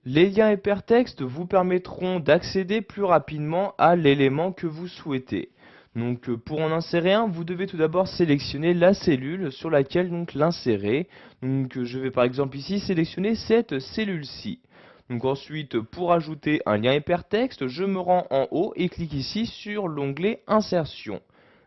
Les liens hypertextes vous permettront d'accéder plus rapidement à l'élément que vous souhaitez. Donc pour en insérer un, vous devez tout d'abord sélectionner la cellule sur laquelle donc l'insérer. Donc je vais par exemple ici sélectionner cette cellule-ci. Donc ensuite, pour ajouter un lien hypertexte, je me rends en haut et clique ici sur l'onglet Insertion.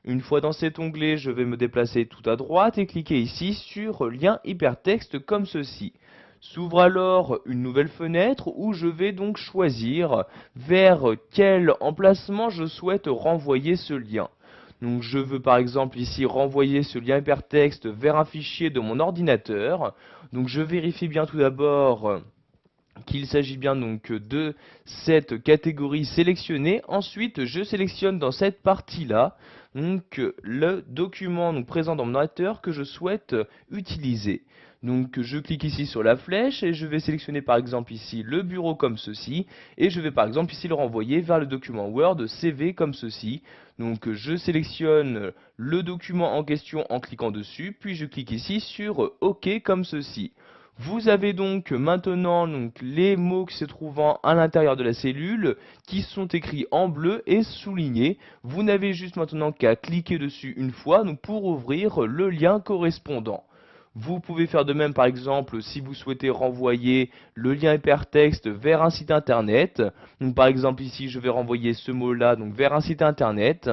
Une fois dans cet onglet, je vais me déplacer tout à droite et cliquer ici sur Lien hypertexte comme ceci. S'ouvre alors une nouvelle fenêtre où je vais donc choisir vers quel emplacement je souhaite renvoyer ce lien. Donc je veux par exemple ici renvoyer ce lien hypertexte vers un fichier de mon ordinateur. Donc je vérifie bien tout d'abord qu'il s'agit bien donc de cette catégorie sélectionnée. Ensuite, je sélectionne dans cette partie-là donc le document donc, présent dans mon ordinateur que je souhaite utiliser. Donc je clique ici sur la flèche et je vais sélectionner par exemple ici le bureau comme ceci et je vais par exemple ici le renvoyer vers le document Word CV comme ceci. Donc je sélectionne le document en question en cliquant dessus puis je clique ici sur OK comme ceci. Vous avez donc maintenant les mots qui se trouvant à l'intérieur de la cellule qui sont écrits en bleu et soulignés. Vous n'avez juste maintenant qu'à cliquer dessus une fois pour ouvrir le lien correspondant. Vous pouvez faire de même par exemple si vous souhaitez renvoyer le lien hypertexte vers un site internet. Donc par exemple ici je vais renvoyer ce mot là vers un site internet.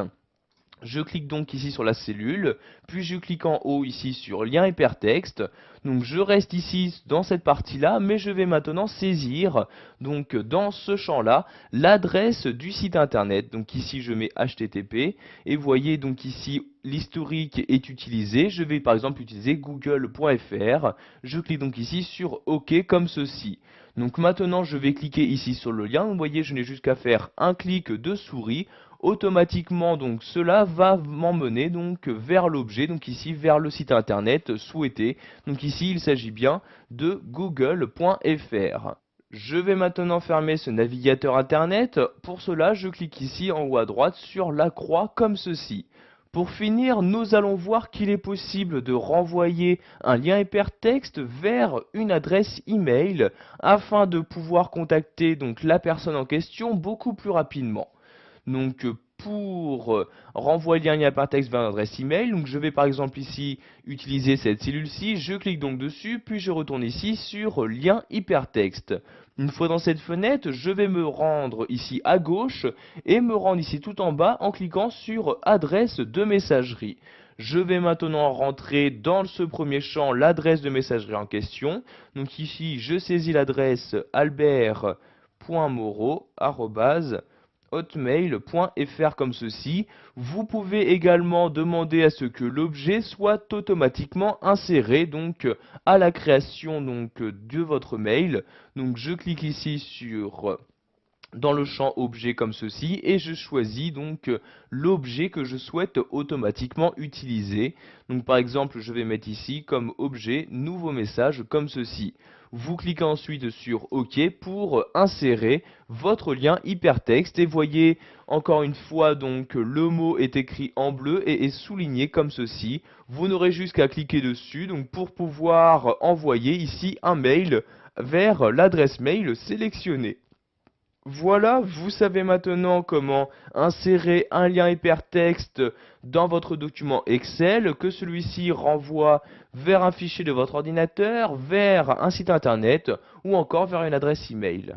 Je clique donc ici sur la cellule, puis je clique en haut ici sur lien hypertexte. Donc je reste ici dans cette partie-là, mais je vais maintenant saisir donc dans ce champ-là l'adresse du site internet. Donc ici je mets HTTP et vous voyez donc ici l'historique est utilisé. Je vais par exemple utiliser google.fr. Je clique donc ici sur OK comme ceci. Donc maintenant je vais cliquer ici sur le lien. Vous voyez je n'ai juste qu'à faire un clic de souris. Automatiquement donc cela va m'emmener donc vers l'objet, donc ici vers le site internet souhaité. Donc ici il s'agit bien de google.fr. Je vais maintenant fermer ce navigateur internet. Pour cela je clique ici en haut à droite sur la croix comme ceci. Pour finir, nous allons voir qu'il est possible de renvoyer un lien hypertexte vers une adresse email afin de pouvoir contacter donc la personne en question beaucoup plus rapidement. Donc pour renvoyer un lien hypertexte vers une adresse email, donc je vais par exemple ici utiliser cette cellule-ci, je clique donc dessus, puis je retourne ici sur lien hypertexte. Une fois dans cette fenêtre, je vais me rendre ici à gauche et me rendre ici tout en bas en cliquant sur adresse de messagerie. Je vais maintenant rentrer dans ce premier champ l'adresse de messagerie en question. Donc ici, je saisis l'adresse albert.moreau@hotmail.fr comme ceci. Vous pouvez également demander à ce que l'objet soit automatiquement inséré donc à la création de votre mail. Donc je clique ici sur dans le champ objet comme ceci et je choisis donc l'objet que je souhaite automatiquement utiliser. Donc par exemple je vais mettre ici comme objet nouveau message comme ceci. Vous cliquez ensuite sur OK pour insérer votre lien hypertexte et voyez encore une fois donc le mot est écrit en bleu et est souligné comme ceci. Vous n'aurez juste qu'à cliquer dessus donc pour pouvoir envoyer ici un mail vers l'adresse mail sélectionnée. Voilà, vous savez maintenant comment insérer un lien hypertexte dans votre document Excel, que celui-ci renvoie vers un fichier de votre ordinateur, vers un site internet ou encore vers une adresse email.